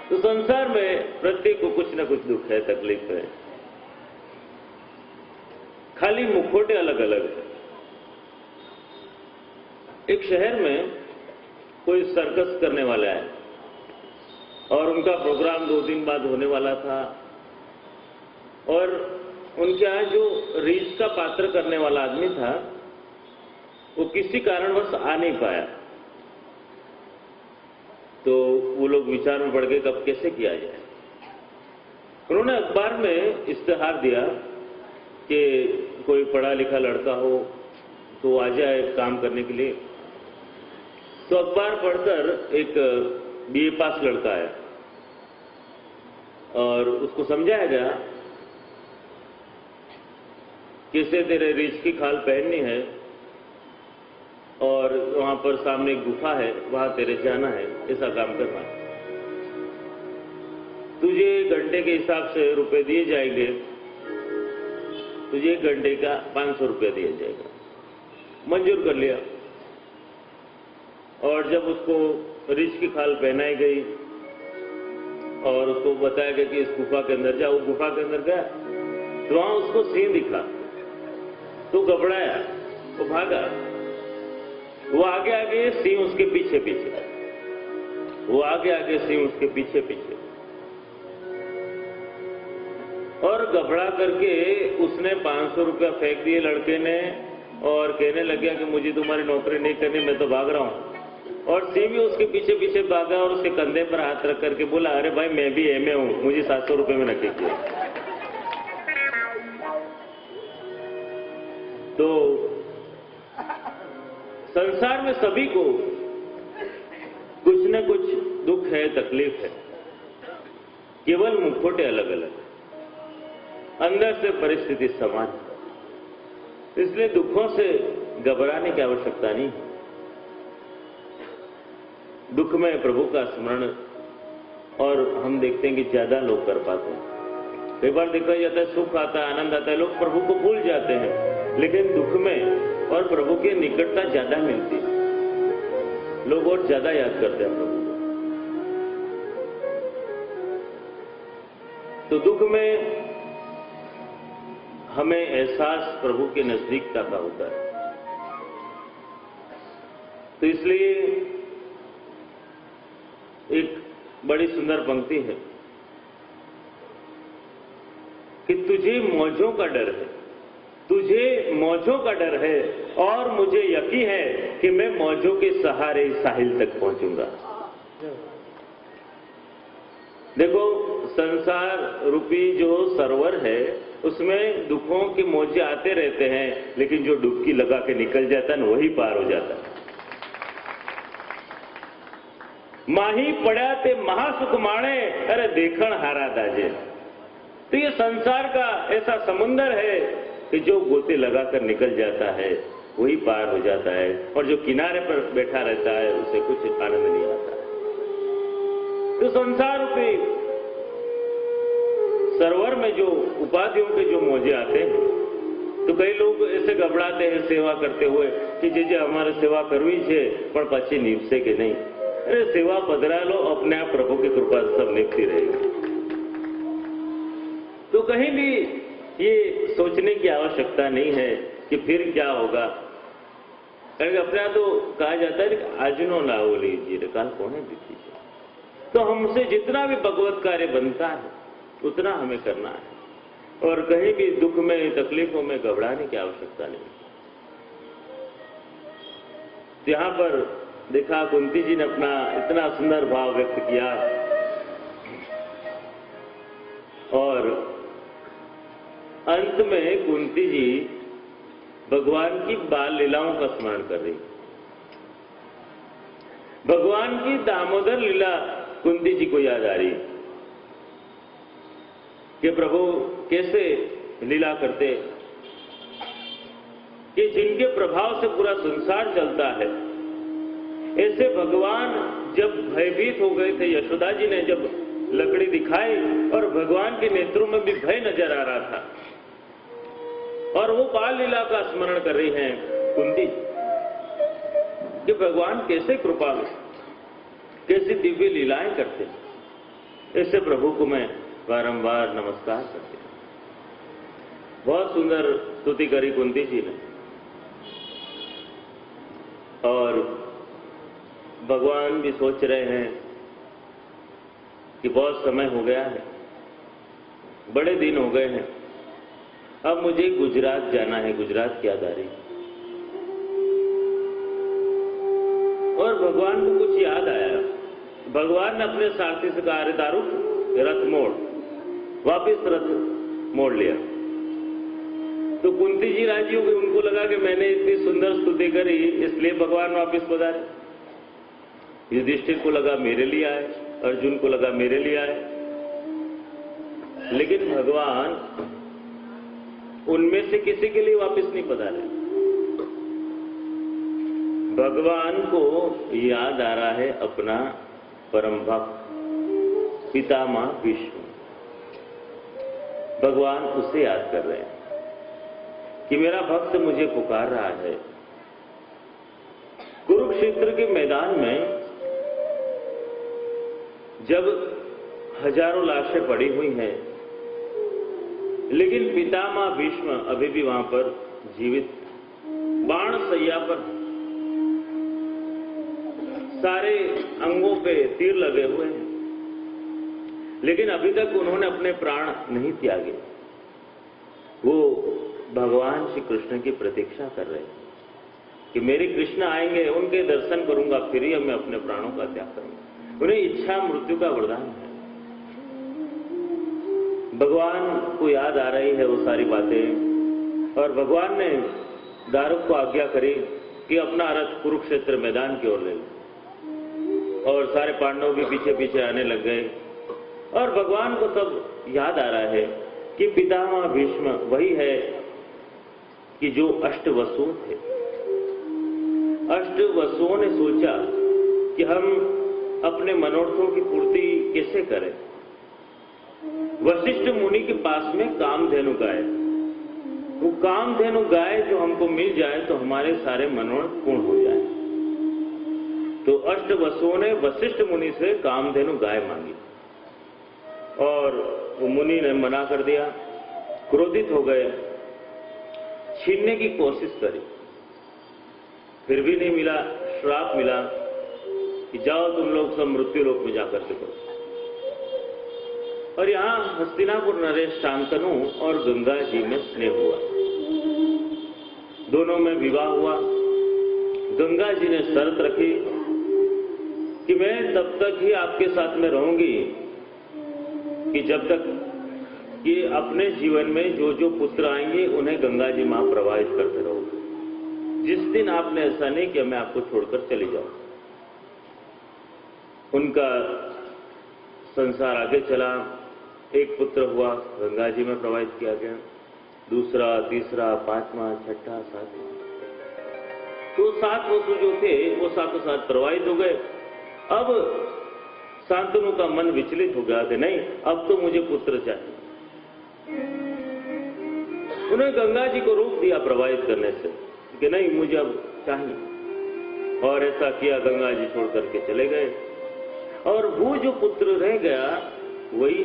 तो संसार में प्रत्येक को कुछ न कुछ दुख है, तकलीफ है, खाली मुखौटे अलग अलग है। एक शहर में कोई सर्कस करने वाला है और उनका प्रोग्राम 2 दिन बाद होने वाला था, और उनके यहाँ जो रीछ का पात्र करने वाला आदमी था वो किसी कारणवश आ नहीं पाया। तो वो लोग विचार में पड़ गए कब कैसे किया जाए। उन्होंने अखबार में इश्तेहार दिया कि कोई पढ़ा लिखा लड़का हो तो आ जाए काम करने के लिए। तो अखबार पढ़कर एक बीए पास लड़का आया और उसको समझाया गया कैसे तेरे रीछ की खाल पहननी है और वहां पर सामने एक गुफा है, वहां तेरे जाना है, ऐसा काम करना है। तुझे घंटे के हिसाब से रुपए दिए जाएंगे, तुझे 1 घंटे का 500 रुपया दिया जाएगा। मंजूर कर लिया। और जब उसको रीछ की खाल पहनाई गई और उसको बताया गया कि इस गुफा के अंदर जाओ, गुफा के अंदर गया तो वहां उसको सिंह दिखा, तो घबराया, वो भागा। वो आगे आगे, सिंह उसके पीछे पीछे, वो आगे आगे, सिंह उसके पीछे पीछे। और घबरा करके उसने 500 रुपया फेंक दिए लड़के ने और कहने लगा कि मुझे तुम्हारी नौकरी नहीं करनी, मैं तो भाग रहा हूं। और सिंह भी उसके पीछे पीछे भागा और उसके कंधे पर हाथ रख करके बोला, अरे भाई मैं भी एमए हूं, मुझे 700 रुपये में नक्की किया। तो संसार में सभी को कुछ न कुछ दुख है, तकलीफ है, केवल मुखौटे अलग अलग, अंदर से परिस्थिति समान है। इसलिए दुखों से घबराने की आवश्यकता नहीं। दुख में प्रभु का स्मरण और हम देखते हैं कि ज्यादा लोग कर पाते हैं। कई बार देखा जाता है सुख आता है, आनंद आता है, लोग प्रभु को भूल जाते हैं, लेकिन दुख में और प्रभु की निकटता ज्यादा मिलती है, लोग और ज्यादा याद करते हैं प्रभु को। तो दुख में हमें एहसास प्रभु के नजदीकता का होता है। तो इसलिए एक बड़ी सुंदर पंक्ति है कि तुझे मौजों का डर है, तुझे मौजों का डर है और मुझे यकीन है कि मैं मौजों के सहारे साहिल तक पहुंचूंगा। देखो, संसार रूपी जो सरोवर है उसमें दुखों के मौजे आते रहते हैं, लेकिन जो डुबकी लगा के निकल जाता है ना, वही पार हो जाता है। माही पड़ा ते महासुख माणे, अरे देखण हारा दाजे। तो ये संसार का ऐसा समुंदर है कि जो गोते लगाकर निकल जाता है वही पार हो जाता है, और जो किनारे पर बैठा रहता है उसे कुछ आनंद नहीं आता है। तो संसार रूपी सरोवर में जो उपाधियों के जो मौजे आते हैं, तो कई लोग ऐसे घबराते हैं सेवा करते हुए कि जे हमारे सेवा करवी है पण पछी नीपसे के नहीं। अरे सेवा पधरा लो, अपने आप प्रभु की कृपा सब निपटी रहेगी। तो कहीं भी ये सोचने की आवश्यकता नहीं है कि फिर क्या होगा, कारण अपने तो कहा जाता है कि आज नो लाओ लीजिए काल कोने बीती। तो हमसे जितना भी भगवत कार्य बनता है उतना हमें करना है, और कहीं भी दुख में तकलीफों में घबराने की आवश्यकता नहीं। यहां पर देखा कुंती जी ने अपना इतना सुंदर भाव व्यक्त किया, और अंत में कुंती जी भगवान की बाल लीलाओं का स्मरण कर रही। भगवान की दामोदर लीला कुंती जी को याद आ रही कि प्रभु कैसे लीला करते, कि जिनके प्रभाव से पूरा संसार चलता है। ऐसे भगवान जब भयभीत हो गए थे, यशोदा जी ने जब लकड़ी दिखाई और भगवान के नेत्रों में भी भय नजर आ रहा था, और वो बाल लीला का स्मरण कर रही हैं कुंती कि भगवान कैसे कृपालु, कैसी दिव्य लीलाएं करते हैं। इससे प्रभु को मैं बारंबार नमस्कार करती हूँ। बहुत सुंदर स्तुति करी कुंती जी ने, और भगवान भी सोच रहे हैं कि बहुत समय हो गया है, बड़े दिन हो गए हैं, अब मुझे गुजरात जाना है, गुजरात की याद आ रही। और भगवान को कुछ याद आया। भगवान ने अपने सारथी से कहा, अरे दारुक, रथ मोड़, वापिस रथ मोड़ लिया। तो कुंती जी राजी हो गई, उनको लगा कि मैंने इतनी सुंदर स्तुति करी इसलिए भगवान वापिस पधारे। युधिष्ठिर को लगा मेरे लिए आए, अर्जुन को लगा मेरे लिए आए, लेकिन भगवान उनमें से किसी के लिए वापिस नहीं पधारे। भगवान को याद आ रहा है अपना परम भक्त पितामह भीष्म। भगवान उसे याद कर रहे हैं कि मेरा भक्त मुझे पुकार रहा है। कुरुक्षेत्र के मैदान में जब हजारों लाशें पड़ी हुई हैं, लेकिन पितामह भीष्म अभी भी वहां पर जीवित, बाण सैया पर, सारे अंगों पे तीर लगे हुए हैं, लेकिन अभी तक उन्होंने अपने प्राण नहीं त्यागे। वो भगवान श्री कृष्ण की प्रतीक्षा कर रहे हैं कि मेरे कृष्ण आएंगे, उनके दर्शन करूंगा, फिर ही मैं अपने प्राणों का त्याग करूंगा। उन्हें इच्छा मृत्यु का वरदान है। भगवान को याद आ रही है वो सारी बातें, और भगवान ने दारुक को आज्ञा करी कि अपना रथ कुरुक्षेत्र मैदान की ओर ले लो, और सारे पांडव भी पीछे पीछे आने लग गए। और भगवान को तब याद आ रहा है कि पितामह भीष्म वही है कि जो अष्टवसुओं थे। अष्टवसुओं ने सोचा कि हम अपने मनोरथों की पूर्ति कैसे करें। वशिष्ठ मुनि के पास में कामधेनु गाय, वो कामधेनु गाय जो हमको मिल जाए तो हमारे सारे मनोरथ पूर्ण हो जाए। तो अष्टवसुओं ने वशिष्ठ मुनि से कामधेनु गाय मांगी, और वो मुनि ने मना कर दिया। क्रोधित हो गए, छीनने की कोशिश करी, फिर भी नहीं मिला। श्राप मिला कि जाओ तुम लोग सब मृत्यु लोक में जाकर के करो। और यहां हस्तिनापुर नरेश शांतनु और गंगा जी में स्नेह हुआ, दोनों में विवाह हुआ। गंगा जी ने शर्त रखी कि मैं तब तक ही आपके साथ में रहूंगी कि जब तक कि अपने जीवन में जो जो पुत्र आएंगे उन्हें गंगा जी मां प्रवाहित करते रहोगे। जिस दिन आपने ऐसा नहीं किया मैं आपको छोड़कर चली जाऊं। उनका संसार आगे चला, एक पुत्र हुआ, गंगा जी में प्रवाहित किया गया, दूसरा, तीसरा, पांचवा, छठा, सातवां। तो 7 वसु जो थे वो सातों साथ प्रवाहित हो गए। अब शांतनु का मन विचलित हो गया कि नहीं, अब तो मुझे पुत्र चाहिए। उन्होंने गंगा जी को रोक दिया प्रवाहित करने से कि नहीं, मुझे अब चाहिए। और ऐसा किया, गंगा जी छोड़ करके चले गए। और वो जो पुत्र रह गया वही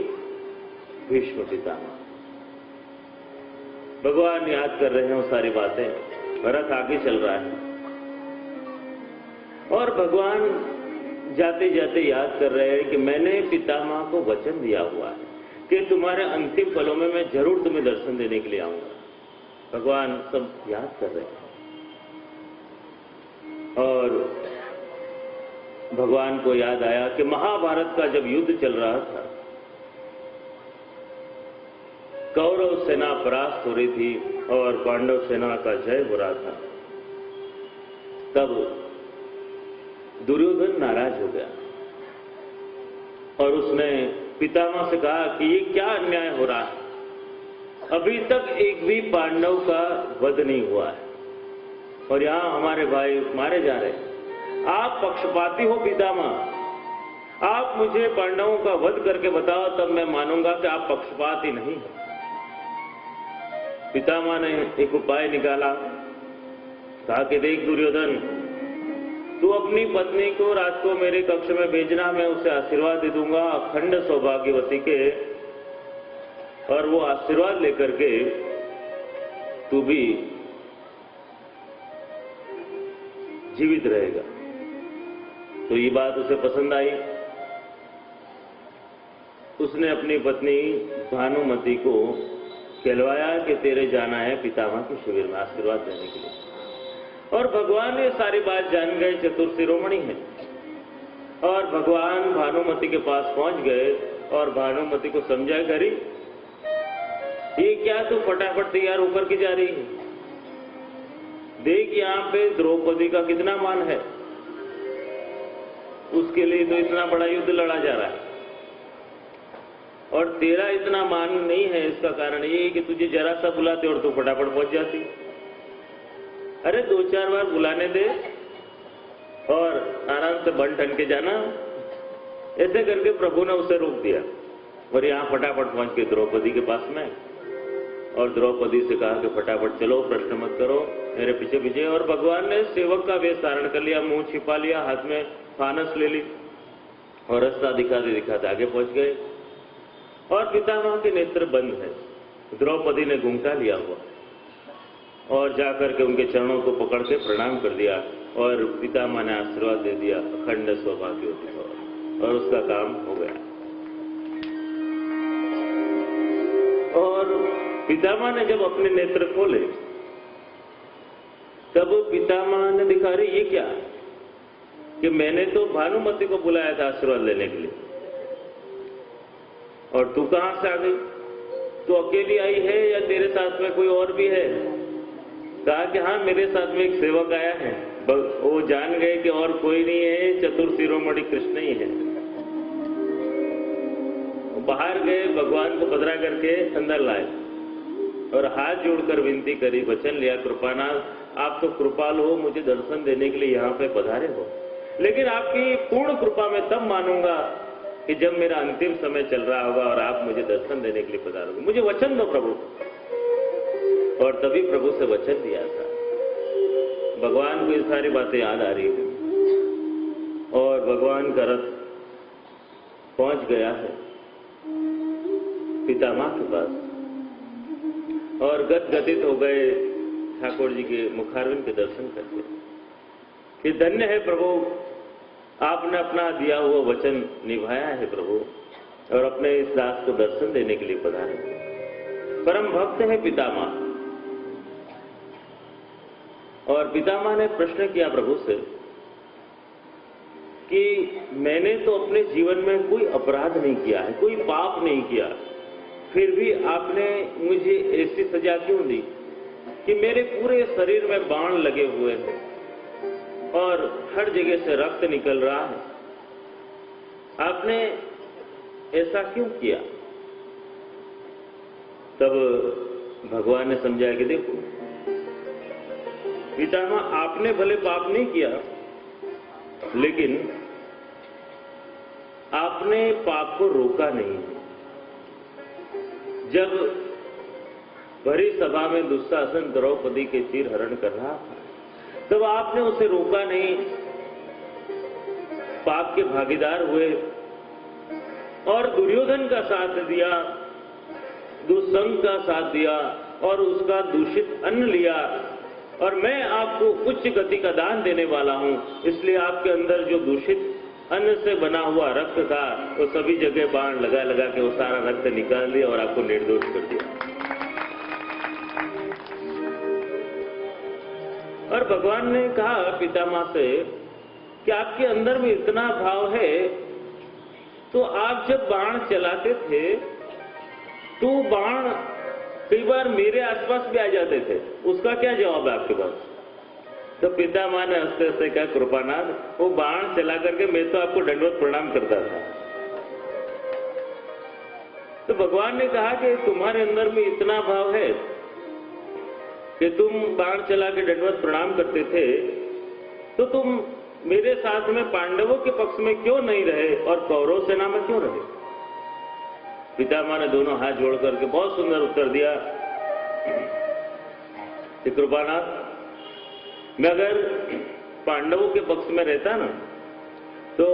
भीष्म पितामह। भगवान याद कर रहे हैं वो सारी बातें, रथ आगे चल रहा है, और भगवान जाते जाते याद कर रहे हैं कि मैंने पितामह को वचन दिया हुआ है कि तुम्हारे अंतिम पलों में मैं जरूर तुम्हें दर्शन देने के लिए आऊंगा। भगवान सब याद कर रहे हैं। और भगवान को याद आया कि महाभारत का जब युद्ध चल रहा था, कौरव सेना परास्त हो रही थी और पांडव सेना का जय हो रहा था, तब दुर्योधन नाराज हो गया और उसने पितामह से कहा कि ये क्या अन्याय हो रहा है, अभी तक एक भी पांडव का वध नहीं हुआ है और यहां हमारे भाई मारे जा रहे हैं। आप पक्षपाती हो पितामह, आप मुझे पांडवों का वध करके बताओ, तब मैं मानूंगा कि आप पक्षपाती नहीं हो। पितामह ने एक उपाय निकाला, कहा कि देख दुर्योधन, तू अपनी पत्नी को रात को मेरे कक्ष में भेजना, मैं उसे आशीर्वाद दे दूंगा अखंड सौभाग्यवती के, और वो आशीर्वाद लेकर के तू भी जीवित रहेगा। तो ये बात उसे पसंद आई। उसने अपनी पत्नी भानुमति को कहलवाया कि तेरे जाना है पितामह के शिविर में आशीर्वाद देने के लिए। और भगवान ये सारी बात जान गए, चतुर शिरोमणि है, और भगवान भानुमति के पास पहुंच गए और भानुमति को समझा करी, ये क्या तू फटाफट तैयार होकर के जा रही है? देख यहां पे द्रौपदी का कितना मान है, उसके लिए तो इतना बड़ा युद्ध लड़ा जा रहा है, और तेरा इतना मान नहीं है। इसका कारण ये है कि तुझे जरा सा बुलाते और तू फटाफट पहुंच जाती। अरे 2-4 बार बुलाने दे और आराम से बन ठन के जाना। ऐसे करके प्रभु ने उसे रोक दिया और यहां फटाफट पहुंच के द्रौपदी के पास में, और द्रौपदी से कहा कि फटाफट चलो, प्रश्न मत करो, मेरे पीछे पीछे। और भगवान ने सेवक का वेश धारण कर लिया, मुंह छिपा लिया, हाथ में फानस ले ली और रास्ता दिखाते दिखाते आगे पहुंच गए। और पितामह के नेत्र बंद है, द्रौपदी ने घूंघटा लिया हुआ, और जाकर के उनके चरणों को पकड़ के प्रणाम कर दिया, और पितामह ने आशीर्वाद दे दिया अखंड सौभाग्यवती भव, और उसका काम हो गया। और पितामह ने जब अपने नेत्र खोले तब पितामह ने दिखा रहे ये क्या कि मैंने तो भानुमति को बुलाया था आशीर्वाद लेने के लिए, और तू कहां से आ गई? तू अकेली आई है या तेरे साथ में कोई और भी है? कहा कि हाँ, मेरे साथ में एक सेवक आया है। वो जान गए कि और कोई नहीं है, चतुर शिरोमणि कृष्ण ही है। बाहर गए, भगवान को पधरा करके अंदर लाए और हाथ जोड़कर विनती करी, वचन लिया, कृपानाथ आप तो कृपालु हो, मुझे दर्शन देने के लिए यहाँ पे पधारे हो, लेकिन आपकी पूर्ण कृपा मैं तब मानूंगा कि जब मेरा अंतिम समय चल रहा होगा और आप मुझे दर्शन देने के लिए पधारोगे। मुझे वचन दो प्रभु। और तभी प्रभु से वचन दिया था। भगवान को ये सारी बातें याद आ रही है, और भगवान का रथ पहुंच गया है पितामह के पास, और गदगदित हो गए ठाकुर जी के मुखारविंद के दर्शन करके कि धन्य है प्रभु, आपने अपना दिया हुआ वचन निभाया है प्रभु, और अपने इस दास को दर्शन देने के लिए पधारे। परम भक्त है पितामह। और पितामह ने प्रश्न किया प्रभु से कि मैंने तो अपने जीवन में कोई अपराध नहीं किया है, कोई पाप नहीं किया, फिर भी आपने मुझे ऐसी सजा क्यों दी कि मेरे पूरे शरीर में बाण लगे हुए हैं और हर जगह से रक्त निकल रहा है? आपने ऐसा क्यों किया? तब भगवान ने समझाया कि देखो पितामह, आपने भले पाप नहीं किया, लेकिन आपने पाप को रोका नहीं। जब भरी सभा में दुशासन द्रौपदी के चीर हरण कर रहा था, तब आपने उसे रोका नहीं, पाप के भागीदार हुए और दुर्योधन का साथ दिया, दुस्संग का साथ दिया और उसका दूषित अन्न लिया। और मैं आपको उच्च गति का दान देने वाला हूं, इसलिए आपके अंदर जो दूषित अन्न से बना हुआ रक्त था, वो सभी जगह बाण लगा लगा के वो सारा रक्त निकाल दिया और आपको निर्दोष कर दिया। और भगवान ने कहा पितामह से कि आपके अंदर में इतना भाव है, तो आप जब बाण चलाते थे तो बाण कई बार मेरे आसपास भी आ जाते थे, उसका क्या जवाब है आपके पास? तो पितामह ने हंसते हंसते कहा, कृपानाथ, वो बाण चला करके मैं तो आपको दंडवत प्रणाम करता था। तो भगवान ने कहा कि तुम्हारे अंदर में इतना भाव है कि तुम बाण चला के दंडवत प्रणाम करते थे, तो तुम मेरे साथ में पांडवों के पक्ष में क्यों नहीं रहे और कौरव सेना में क्यों रहे? पितामह ने दोनों हाथ जोड़ करके बहुत सुंदर उत्तर दिया कि कृपानाथ, मैं अगर पांडवों के पक्ष में रहता ना, तो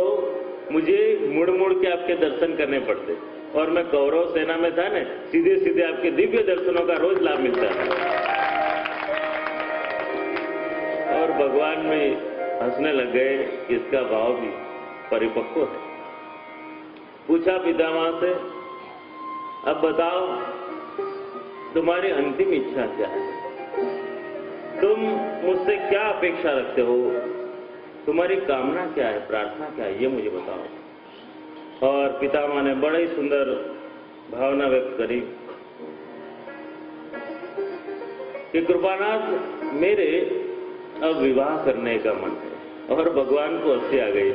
मुझे मुड़ मुड़ के आपके दर्शन करने पड़ते, और मैं कौरव सेना में था ना, सीधे सीधे आपके दिव्य दर्शनों का रोज लाभ मिलता है। और भगवान भी हंसने लग गए कि इसका भाव भी परिपक्व है। पूछा पितामह से, अब बताओ तुम्हारी अंतिम इच्छा क्या है? तुम मुझसे क्या अपेक्षा रखते हो? तुम्हारी कामना क्या है, प्रार्थना क्या है, ये मुझे बताओ। और पितामह ने बड़ी सुंदर भावना व्यक्त करी कि कृपानाथ, मेरे अब विवाह करने का मन है। और भगवान को हंसी आ गई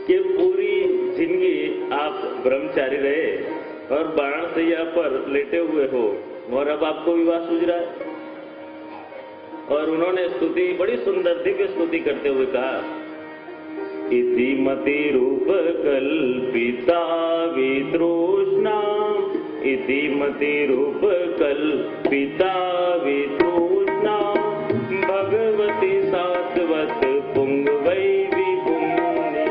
कि पूरी जिंदगी आप ब्रह्मचारी रहे और बाणशैया पर लेटे हुए हो, और अब आपको विवाह सूझ रहा है। और उन्होंने स्तुति, बड़ी सुंदर दिव्य स्तुति करते हुए कहा, इति मति रूप कल्पिता वितृष्णा, इति मति रूप कल्पिता वितृष्णा, भगवती सात्वत पुंगवै विपुंनि,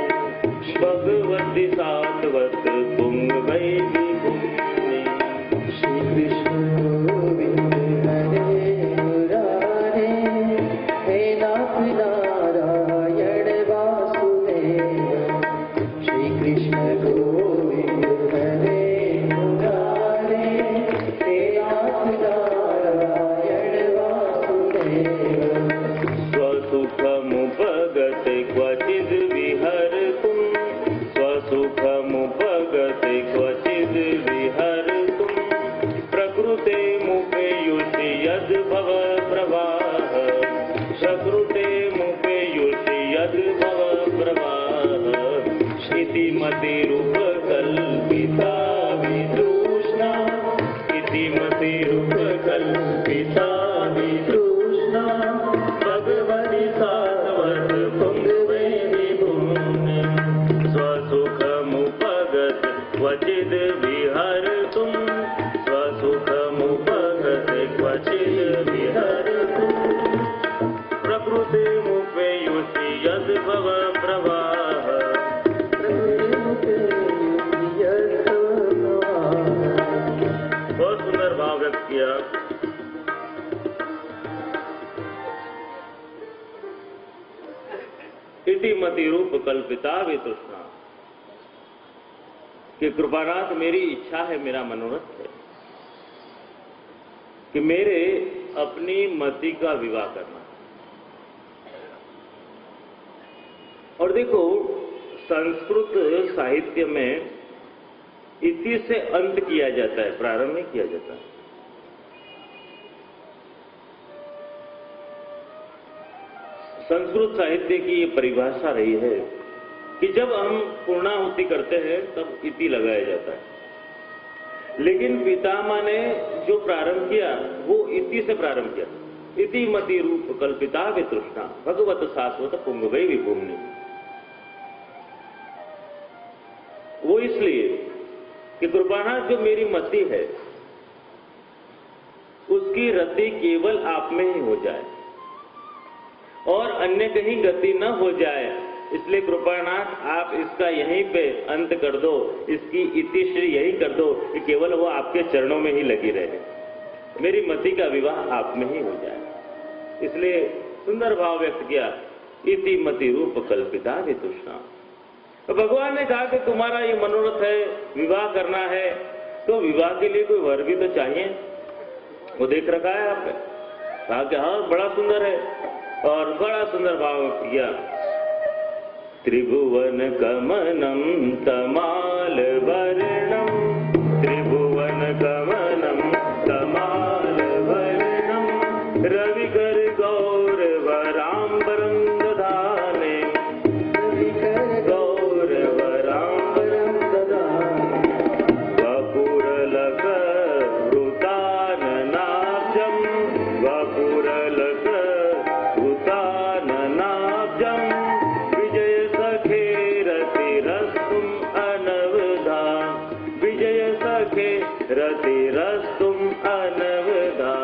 भगवती सात्वत पुंगवै विपुंनि। श्री कृष्ण गोविंद हरे मुरारे, हे नाथ नारायण वासुदेव। श्री कृष्ण गोविंद हरे मुरारे, हे नाथ नारायण वासुदेव। स्वसुखमुपगत क्वचिद् विहर्तुं, स्वसुखमुपगत क्वचिद् विहर्तुं, प्रकृतेमुपयुषि यद्भव प्रवाह, प्रकृतेमुपयुषि यद्भव प्रवाह। इति मतिरूप कल्पिता वितृष्णा, इति मतिरूप कल्पिता वितृष्णा, भगवती सात्वत पुंगवै विपुंनि। स्वसुखमुपगत क्वचिद् विहर्तुं, स्वसुखमुपगत क्वचिद् विहर्तुं, प्रकृतिमुपयुषि यद्भव प्रवाह, प्रकृतिमुपयुषि यद्भव प्रवाह। बहुत सुंदर भाव व्यक्त किया। इति मति रूप कल्पिता वितृष्णा, कि कृपानाथ, मेरी इच्छा है, मेरा मनोरथ है कि मेरे अपनी मति का विवाह करना। और देखो, संस्कृत साहित्य में इति से अंत किया जाता है, प्रारंभ नहीं किया जाता। संस्कृत साहित्य की ये परिभाषा रही है कि जब हम पूर्णाहुति करते हैं तब इति लगाया जाता है। लेकिन पितामह ने जो प्रारंभ किया वो इति से प्रारंभ किया। इति मति रूप कल्पिता वितृष्णा, भगवत शाश्वत पुंगवै विपुंनि। वो इसलिए कि कृपानाथ, जो मेरी मति है उसकी रति केवल आप में ही हो जाए और अन्य कहीं गति न हो जाए, इसलिए कृपानाथ आप इसका यहीं पे अंत कर दो, इसकी इतिश्री यही कर दो कि केवल वो आपके चरणों में ही लगी रहे, मेरी मति का विवाह आप में ही हो जाए। इसलिए सुंदर भाव व्यक्त किया, इति मति रूप कल्पिता वितृष्णा। तो भगवान ने कहा कि तुम्हारा ये मनोरथ है, विवाह करना है, तो विवाह के लिए कोई वर भी तो चाहिए। वो देख रखा है आपने? कहा कि हाँ, बड़ा सुंदर है, और बड़ा सुंदर भाव किया। त्रिभुवन कमनम तमाल वर्णम, त्रिभुवन कमनम तमाल वर्णम, रविकर गौरवराम्बरम दधाने, रविकर गौरवराम्बरम दधाने, वपुरलक वृताननाब्जम, वपुरलक वृताननाब्जम, विजय सखे रतिरस्तुम अनवधा, विजय सखे रतिरस्तुम अनवधा,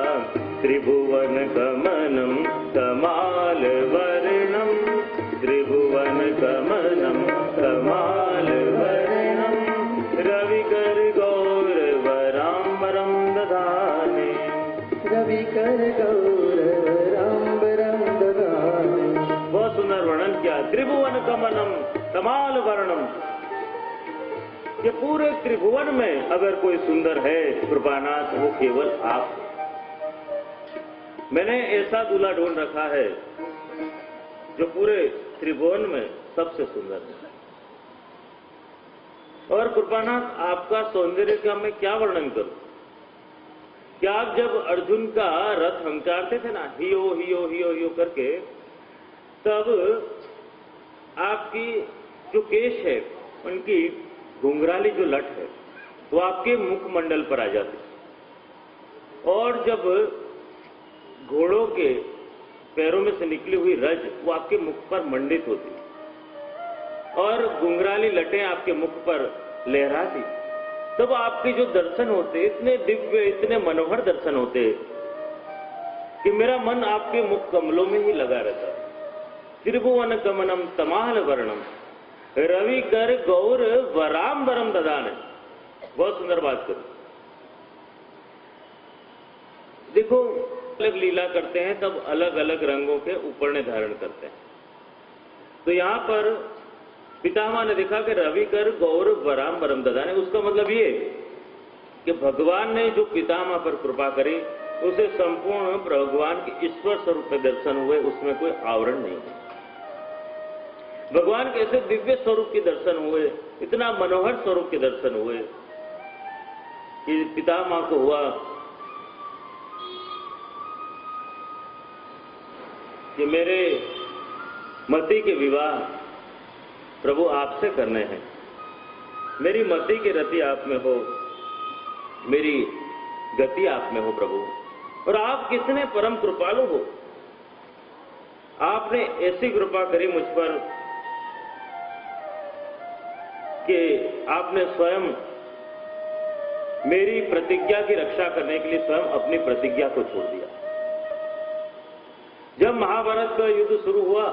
त्रिभुवन कमनम तमाल रवि कर गौरवराम्बरं दधाने रवि कर गौरवराम्बरं दधाने। बहुत सुंदर वर्णन किया। त्रिभुवन कमलम तमाल वर्णम। ये पूरे त्रिभुवन में अगर कोई सुंदर है कृपानाथ, वो केवल आप। मैंने ऐसा दूल्हा ढूंढ रखा है जो पूरे त्रिभुवन में सबसे सुंदर है। और कृपानाथ, आपका सौंदर्य का मैं क्या वर्णन करूं? क्या आप जब अर्जुन का रथ हंकारते थे ना, हियो हियो हियो हियो करके, तब आपकी जो केश है, उनकी घुंघराली जो लट है, वो आपके मुखमंडल पर आ जाती। और जब घोड़ों के पैरों में से निकली हुई रज वो आपके मुख पर मंडित होती और घुंघराली लटें आपके मुख पर लहराती, तब आपके जो दर्शन होते इतने दिव्य, इतने मनोहर दर्शन होते कि मेरा मन आपके मुख कमलों में ही लगा रहता। त्रिभुवन कमनम तमाल वर्णम रवि कर गौर वराम्बरम ददाने। बहुत सुंदर बात करो। देखो, अलग लीला करते हैं तब अलग अलग रंगों के उपरने धारण करते हैं। तो यहां पर पितामह ने देखा कि रवि कर गौर वराम्बरम ददाने, उसका मतलब ये कि भगवान ने जो पितामह पर कृपा करी उसे संपूर्ण भगवान के ईश्वर स्वरूप में दर्शन हुए, उसमें कोई आवरण नहीं है। भगवान के ऐसे दिव्य स्वरूप के दर्शन हुए, इतना मनोहर स्वरूप के दर्शन हुए कि पितामह को हुआ कि मेरे मति के विवाह प्रभु आपसे करने हैं। मेरी मति की रति आप में हो, मेरी गति आप में हो प्रभु। और आप कितने परम कृपालु हो। आपने ऐसी कृपा करी मुझ पर कि आपने स्वयं मेरी प्रतिज्ञा की रक्षा करने के लिए स्वयं अपनी प्रतिज्ञा को छोड़ दिया। जब महाभारत का युद्ध शुरू हुआ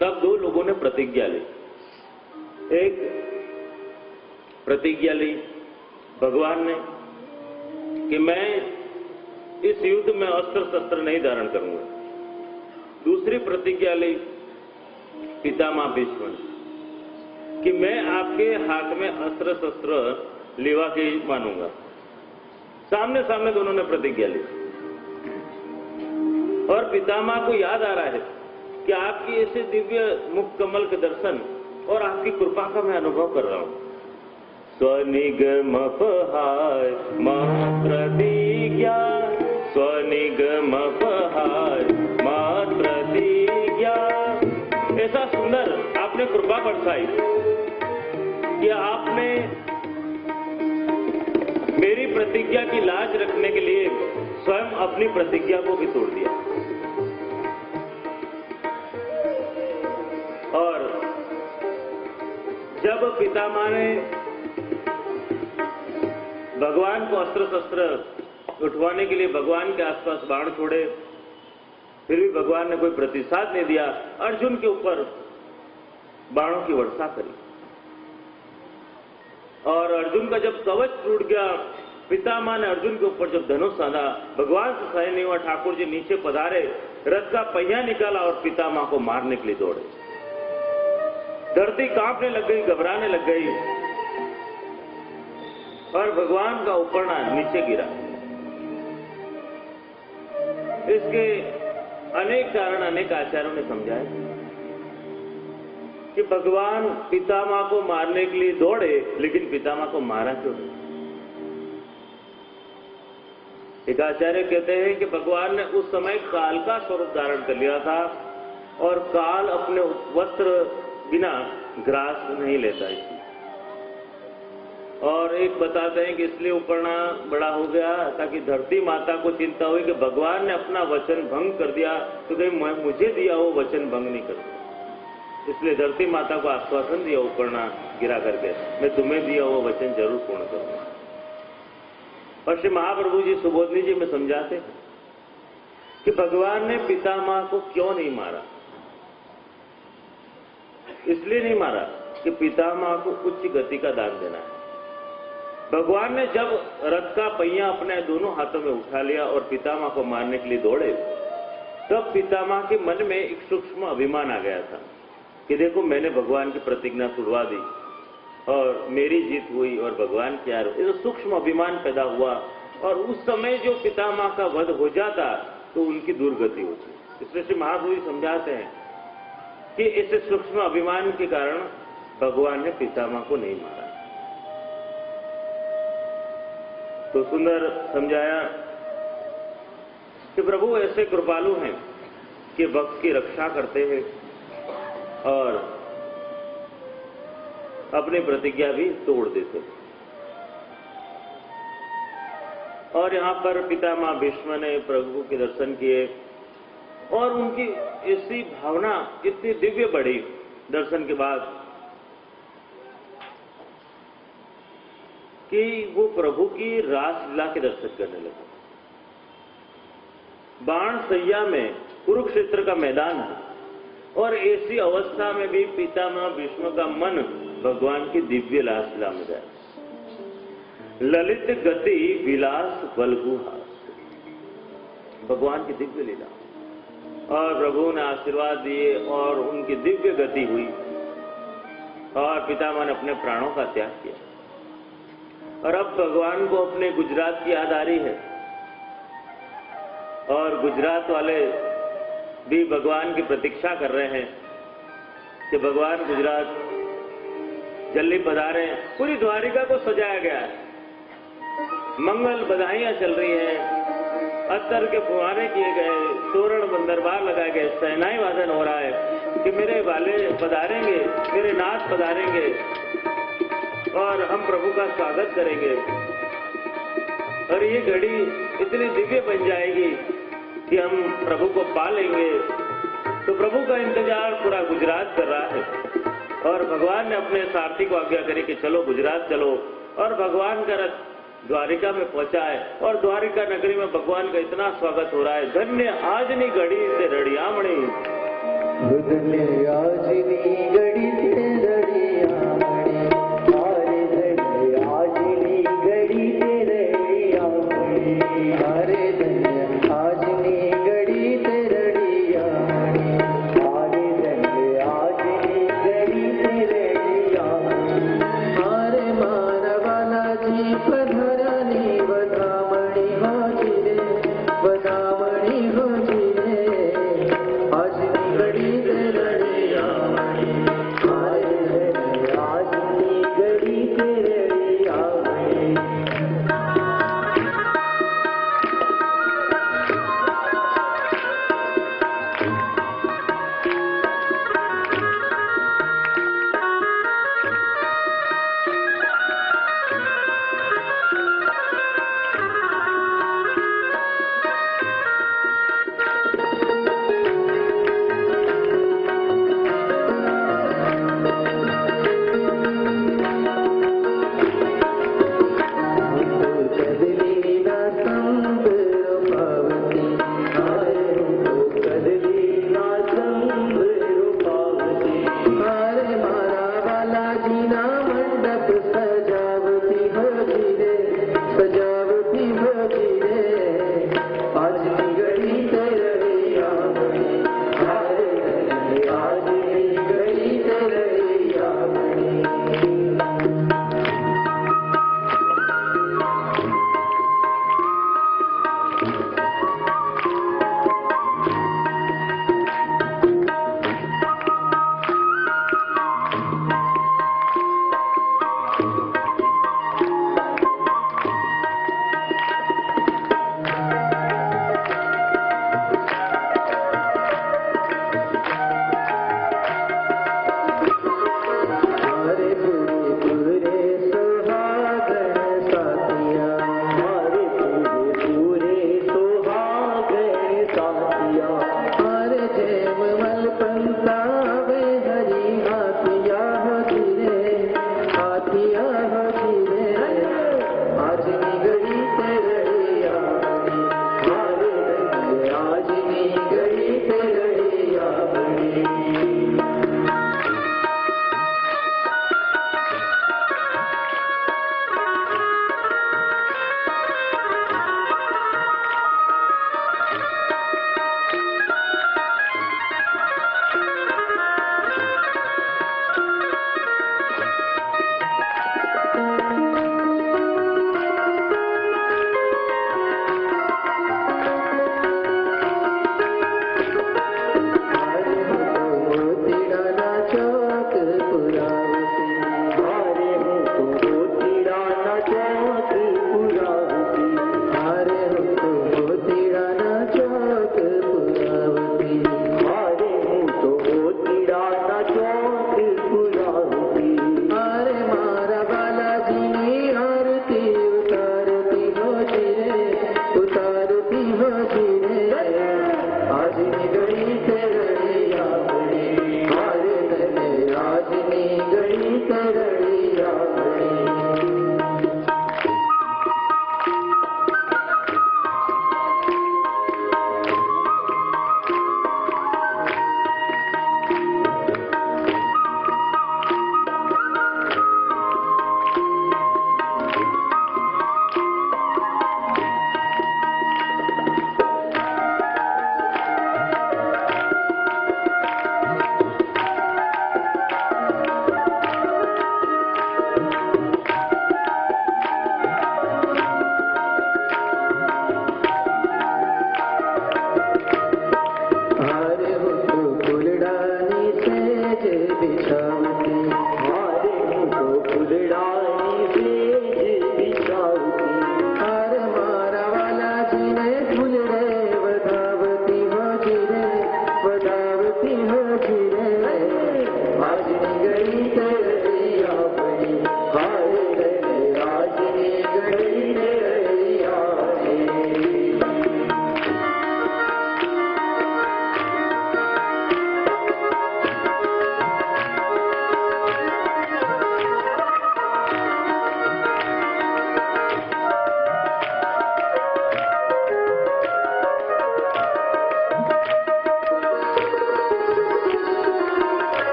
तब दो लोगों ने प्रतिज्ञा ली। एक प्रतिज्ञा ली भगवान ने कि मैं इस युद्ध में अस्त्र शस्त्र नहीं धारण करूंगा। दूसरी प्रतिज्ञा ली पितामह भीष्म ने कि मैं आपके हाथ में अस्त्र शस्त्र लेवा के मानूंगा। सामने सामने दोनों ने प्रतिज्ञा ली और पितामह को याद आ रहा है कि आपकी ऐसे दिव्य मुख कमल के दर्शन और आपकी कृपा का मैं अनुभव कर रहा हूं। स्वनिगम पहाय मात्रतिज्ञा, स्वनिगम पहाय मात्रतिज्ञा। ऐसा सुंदर आपने कृपा बरसाई कि आपने मेरी प्रतिज्ञा की लाज रखने के लिए स्वयं अपनी प्रतिज्ञा को भी तोड़ दिया। और जब पितामह ने भगवान को अस्त्र शस्त्र उठवाने के लिए भगवान के आसपास बाण छोड़े, फिर भी भगवान ने कोई प्रतिसाद नहीं दिया। अर्जुन के ऊपर बाणों की वर्षा करी और अर्जुन का जब कवच टूट गया, पितामह ने अर्जुन के ऊपर जब धनुष साधा, भगवान से सहन नहीं हुआ, ठाकुर जी नीचे पधारे, रथ का पहिया निकाला और पितामह को मारने के लिए दौड़े। धरती कांपने लग गई, घबराने लग गई और भगवान का उपरना नीचे गिरा। इसके अनेक कारण अनेक आचार्यों ने समझाए कि भगवान पितामह को मारने के लिए दौड़े, लेकिन पितामह को मारा क्यों नहीं? एक आचार्य कहते हैं कि भगवान ने उस समय काल का स्वरूप धारण कर लिया था और काल अपने वस्त्र बिना ग्रास नहीं लेता इसलिए। और एक बताते हैं कि इसलिए उपरना बड़ा हो गया ताकि धरती माता को चिंता हुई कि भगवान ने अपना वचन भंग कर दिया तो कहीं मुझे दिया वो वचन भंग नहीं कर दिया। इसलिए धरती माता को आश्वासन दिया उपरना गिरा करके, मैं तुम्हें दिया वो वचन जरूर पूर्ण करूंगा। और श्री महाप्रभु जी सुबोधनी जी में समझाते हैं कि भगवान ने पितामह को क्यों नहीं मारा। इसलिए नहीं मारा कि पितामह को उच्च गति का दान देना है। भगवान ने जब रथ का पहिया अपने दोनों हाथों में उठा लिया और पितामह को मारने के लिए दौड़े, तब पितामह के मन में एक सूक्ष्म अभिमान आ गया था कि देखो मैंने भगवान की प्रतिज्ञा तुड़वा दी और मेरी जीत हुई और भगवान की हार। ये सूक्ष्म अभिमान पैदा हुआ और उस समय जो पितामह का वध हो जाता तो उनकी दुर्गति होती। इसलिए श्री महाप्रभु समझाते हैं कि इस सूक्ष्म अभिमान के कारण भगवान ने पितामह को नहीं मारा। तो सुंदर समझाया कि प्रभु ऐसे कृपालु हैं कि भक्त की रक्षा करते हैं और अपनी प्रतिज्ञा भी तोड़ देते हैं। और यहां पर पितामह भीष्म ने प्रभु के दर्शन किए और उनकी ऐसी भावना इतनी दिव्य बढ़ी दर्शन के बाद कि वो प्रभु की रासलीला के दर्शन करने लगे। बाण सैया में कुरुक्षेत्र का मैदान है और ऐसी अवस्था में भी पितामह भीष्म का मन भगवान की दिव्य रासलीला में गया। ललित गति विलास बलगुहास, भगवान की दिव्य लीला। और प्रभु ने आशीर्वाद दिए और उनकी दिव्य गति हुई और पितामह ने अपने प्राणों का त्याग किया। और अब भगवान को अपने गुजरात की याद आ रही है और गुजरात वाले भी भगवान की प्रतीक्षा कर रहे हैं कि भगवान गुजरात जल्दी पधारे। पूरी द्वारिका को सजाया गया है, मंगल बधाइयां चल रही हैं, अत्तर के फुहारे किए गए, तोरण बंदरबार लगाए गए, शहनाई वादन हो रहा है कि मेरे वाले पधारेंगे, मेरे नाथ पधारेंगे और हम प्रभु का स्वागत करेंगे। और ये घड़ी इतनी दिव्य बन जाएगी कि हम प्रभु को पा लेंगे। तो प्रभु का इंतजार पूरा गुजरात कर रहा है और भगवान ने अपने सारथी को आज्ञा करी कि चलो गुजरात चलो। और भगवान का रथ द्वारिका में पहुंचा है और द्वारिका नगरी में भगवान का इतना स्वागत हो रहा है। धन्य आजनी घड़ी से रड़ियामणी, धन्य आजनी घड़ी से रड़ियामणी, हरे धन्य आजनी घड़ी से रड़ियामणी, हरे धन्य आजनी घड़ी से रड़ियामणी, हरे धन्य आजनी घड़ी से रड़ियामणी, हरे मानवाला जी पधरानी बधामणी हो जिरे, बधामणी हो जिरे, आजनी घड़ी से रड़ियामणी, हरे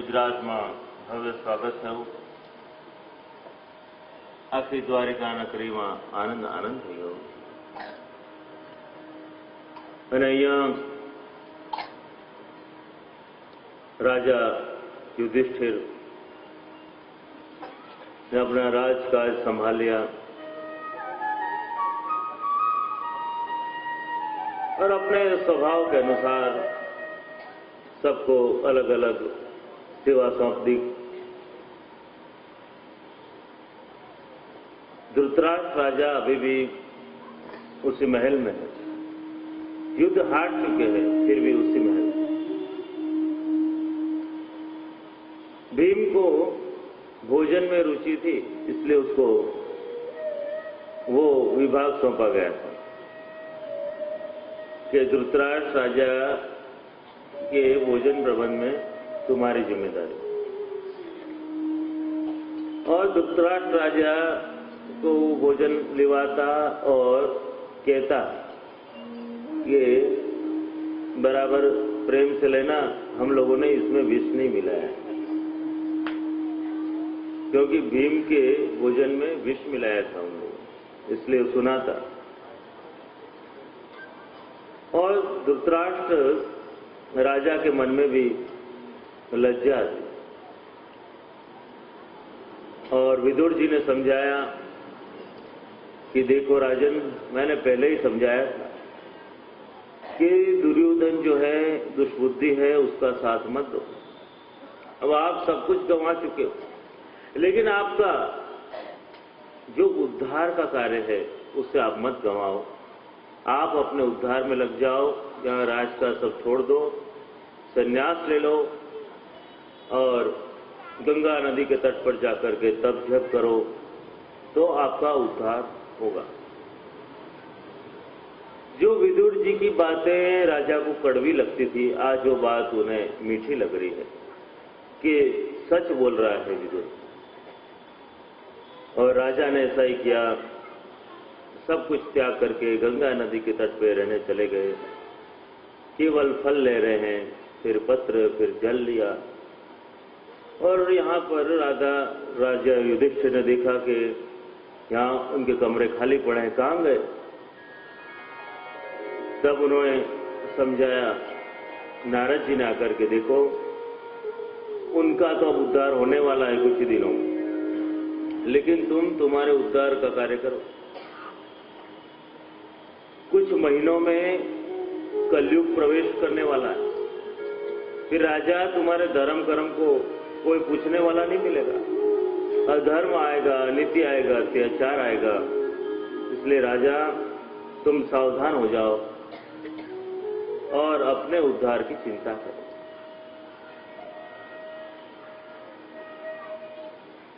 गुजरात में भव्य स्वागत है। आखी द्वारिका नगरी में आनंद आनंद थयो। અને અહીંયા राजा युधिष्ठिर ने अपना राजकाज संभाल लिया और अपने स्वभाव के अनुसार सबको अलग अलग सेवा सौंप दी। धृतराष्ट्र राजा अभी भी उसी महल में है। युद्ध हार चुके हैं, फिर भी उसी महल में। भीम को भोजन में रुचि थी, इसलिए उसको वो विभाग सौंपा गया था कि धृतराष्ट्र राजा के भोजन प्रबंध में तुम्हारी जिम्मेदारी। और धृतराष्ट्र राजा को भोजन लिवाता और कहता कि बराबर प्रेम से लेना, हम लोगों ने इसमें विष नहीं मिलाया है, क्योंकि भीम के भोजन में विष मिलाया था उन लोगों, इसलिए सुना था। और धृतराष्ट्र राजा के मन में भी लज्जा थी और विदुर जी ने समझाया कि देखो राजन, मैंने पहले ही समझाया था कि दुर्योधन जो है दुष्बुद्धि है, उसका साथ मत दो। अब आप सब कुछ गंवा चुके हो, लेकिन आपका जो उद्धार का कार्य है उससे आप मत गंवाओ। आप अपने उद्धार में लग जाओ, यहाँ राज का सब छोड़ दो, संन्यास ले लो और गंगा नदी के तट पर जाकर के तप जप करो, तो आपका उद्धार होगा। जो विदुर जी की बातें राजा को कड़वी लगती थी, आज वो बात उन्हें मीठी लग रही है कि सच बोल रहा है विदुर। और राजा ने ऐसा ही किया, सब कुछ त्याग करके गंगा नदी के तट पे रहने चले गए। केवल फल ले रहे हैं, फिर पत्र, फिर जल लिया। और यहाँ पर राजा युधिष्ठिर ने देखा कि यहाँ उनके कमरे खाली पड़े हैं, कहाँ गए? तब उन्होंने समझाया, नारद जी ने आकर के, देखो उनका तो अब उद्धार होने वाला है कुछ ही दिनों में, लेकिन तुम तुम्हारे उद्धार का कार्य करो। कुछ महीनों में कलयुग प्रवेश करने वाला है, फिर राजा तुम्हारे धर्म कर्म को कोई पूछने वाला नहीं मिलेगा। अधर्म आएगा, नीति आएगा, अत्याचार आएगा। इसलिए राजा तुम सावधान हो जाओ और अपने उद्धार की चिंता करो।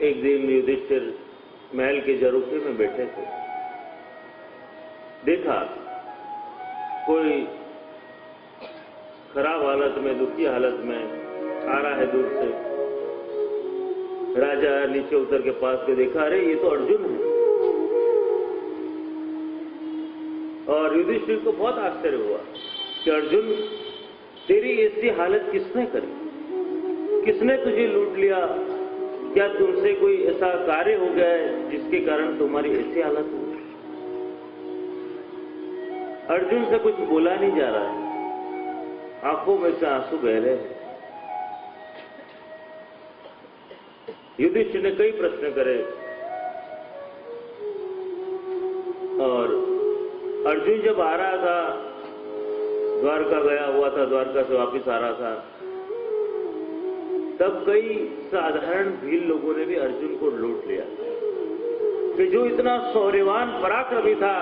एक दिन युधिष्ठिर महल के झरोखे में बैठे थे। देखा कोई खराब हालत में, दुखी हालत में आ रहा है दूर से। राजा नीचे उतर के पास के देखा, अरे ये तो अर्जुन है। और युधिष्ठिर को बहुत आश्चर्य हुआ कि अर्जुन, तेरी ऐसी हालत किसने करी? किसने तुझे लूट लिया? क्या तुमसे कोई ऐसा कार्य हो गया है जिसके कारण तुम्हारी ऐसी हालत हुई? अर्जुन से कुछ बोला नहीं जा रहा है, आंखों में से आंसू बह रहे हैं। युधिष्ठिर ने कई प्रश्न करे और अर्जुन जब आ रहा था, द्वारका गया हुआ था, द्वारका से वापस आ रहा था, तब कई साधारण भील लोगों ने भी अर्जुन को लूट लिया कि जो इतना शौर्यवान पराक्रमी था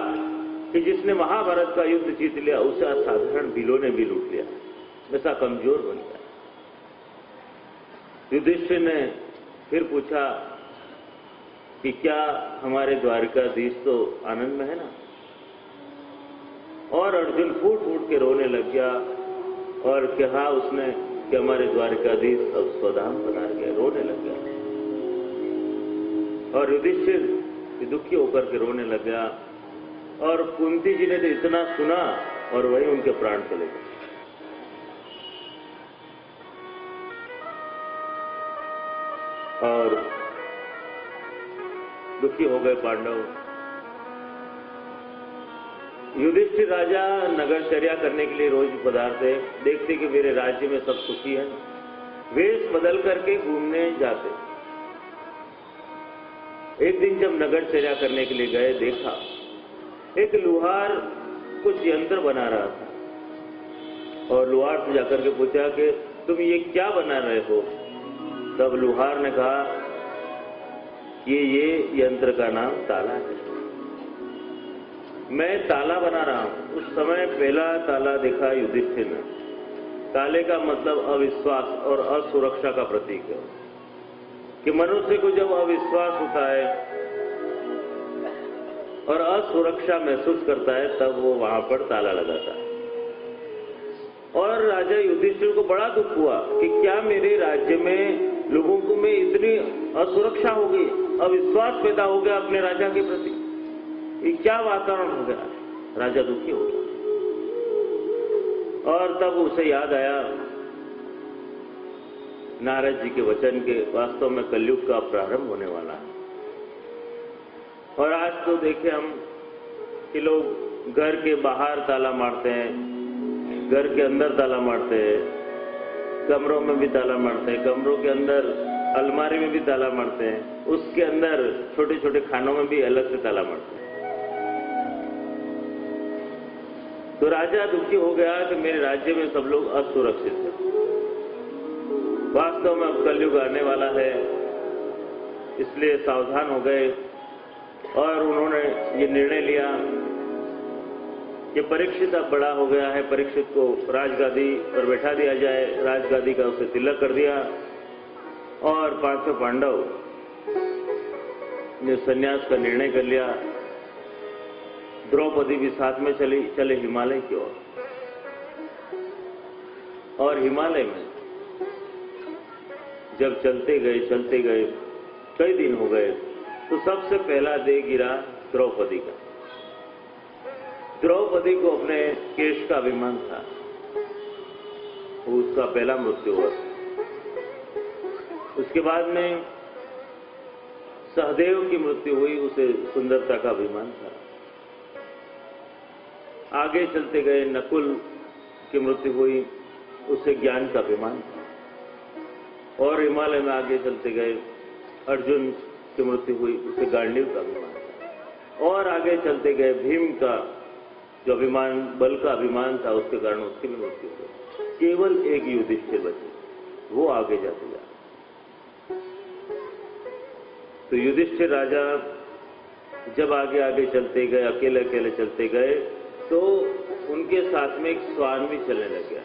कि जिसने महाभारत का युद्ध जीत लिया, उसे साधारण भीलों ने भी लूट लिया, ऐसा कमजोर बन गया। युधिष्ठिर ने फिर पूछा कि क्या हमारे द्वारकाधीश तो आनंद में है ना? और अर्जुन फूट फूट के रोने लग गया और कहा उसने कि हमारे द्वारकाधीश अब स्वधाम पधार गए, रोने लग गया। और युधिष्ठिर दुखी होकर के रोने लग गया। और कुंती जी ने तो इतना सुना और वहीं उनके प्राण चले गए। और दुखी हो गए पांडव। युधिष्ठिर राजा नगरचर्या करने के लिए रोज पधारते, देखते कि मेरे राज्य में सब सुखी हैं, वेश बदल करके घूमने जाते। एक दिन जब नगरचर्या करने के लिए गए, देखा एक लुहार कुछ यंत्र बना रहा था और लुहार से जाकर के पूछा कि तुम ये क्या बना रहे हो? तब लुहार ने कहा ये यंत्र का नाम ताला है, मैं ताला बना रहा हूं। उस समय पहला ताला देखा युधिष्ठिर ने। ताले का मतलब अविश्वास और असुरक्षा का प्रतीक है कि मनुष्य को जब अविश्वास होता है और असुरक्षा महसूस करता है तब वो वहां पर ताला लगाता है। और राजा युधिष्ठिर को बड़ा दुख हुआ कि क्या मेरे राज्य में लोगों को में इतनी असुरक्षा हो गई, अविश्वास पैदा हो गया अपने राजा के प्रति, ये क्या वातावरण हो गया। राजा दुखी हो गया और तब उसे याद आया नारद जी के वचन के, वास्तव में कलयुग का प्रारंभ होने वाला है। और आज तो देखें हम कि लोग घर के बाहर ताला मारते हैं, घर के अंदर ताला मारते हैं, कमरों में भी ताला मारते हैं, कमरों के अंदर अलमारी में भी ताला मारते हैं, उसके अंदर छोटे छोटे खानों में भी अलग से ताला मारते हैं। तो राजा दुखी हो गया कि मेरे राज्य में सब लोग असुरक्षित हैं। वास्तव में अब कलयुग आने वाला है, इसलिए सावधान हो गए और उन्होंने ये निर्णय लिया कि परीक्षित अब बड़ा हो गया है, परीक्षित को राजगादी पर बैठा दिया जाए। राजगादी का उसे तिलक कर दिया और 500 पांडव ने संन्यास का निर्णय कर लिया। द्रौपदी भी साथ में चले हिमालय की ओर। और हिमालय में जब चलते गए कई दिन हो गए तो सबसे पहला देह गिरा द्रौपदी का। द्रौपदी को अपने केश का अभिमान था, उसका पहला मृत्यु हुआ। उसके बाद में सहदेव की मृत्यु हुई, उसे सुंदरता का अभिमान था। आगे चलते गए नकुल की मृत्यु हुई, उसे ज्ञान का अभिमान था। और हिमालय में आगे चलते गए अर्जुन की मृत्यु हुई, उसे गांडीव का अभिमान था। और आगे चलते गए भीम का जो अभिमान, बल का अभिमान था, उसके कारण उसकी भी मृत्यु हुई। केवल एक युधिष्ठिर बचे, वो आगे जाते जा। तो युधिष्ठिर राजा जब आगे चलते गए, अकेले चलते गए, तो उनके साथ में एक श्वान भी चलने लग गया।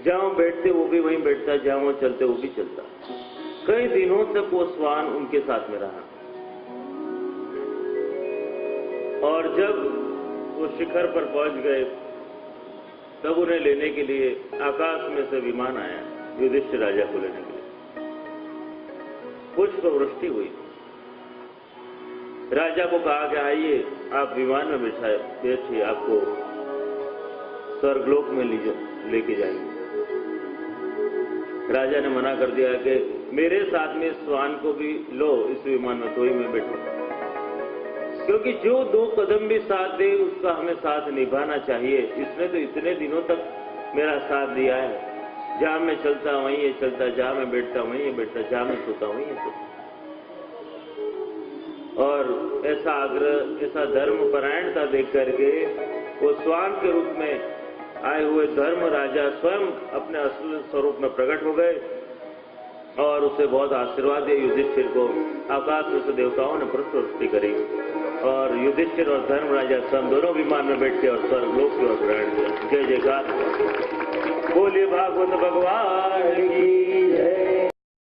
जहां वो बैठते वो भी वहीं बैठता, जहां वो चलते वो भी चलता। कई दिनों तक वो श्वान उनके साथ में रहा। और जब वो शिखर पर पहुंच गए तब उन्हें लेने के लिए आकाश में से विमान आया, युधिष्ठिर राजा को लेने के लिए। पुष्प वृष्टि हुई। राजा को कहा कि आइए आप विमान में बैठिए, आपको स्वर्गलोक में लेके जाएंगे। राजा ने मना कर दिया कि मेरे साथ में श्वान को भी लो इस विमान में, तो ही मैं बैठूंगा। क्योंकि जो 2 कदम भी साथ दे उसका हमें साथ निभाना चाहिए। इसने तो इतने दिनों तक मेरा साथ दिया है, जहां मैं चलता वहीं ये चलता, जहां मैं बैठता वहीं ये बैठता, जहां मैं सोता वहीं ये सोता। और ऐसा आग्रह, ऐसा धर्म परायणता देख करके वो श्वान के रूप में आए हुए धर्म राजा स्वयं अपने असली स्वरूप में प्रकट हो गए और उसे बहुत आशीर्वाद दिया। युधिष्ठिर को आकाश में से देवताओं ने पुष्पवृष्टि करी और युधिष्ठिर और धर्म राजा स्वयं दोनों विमान में बैठे और स्वर्गलोक की ओर प्रयाण किया। जय जयकार। बोलिए भागवत भगवान की जय।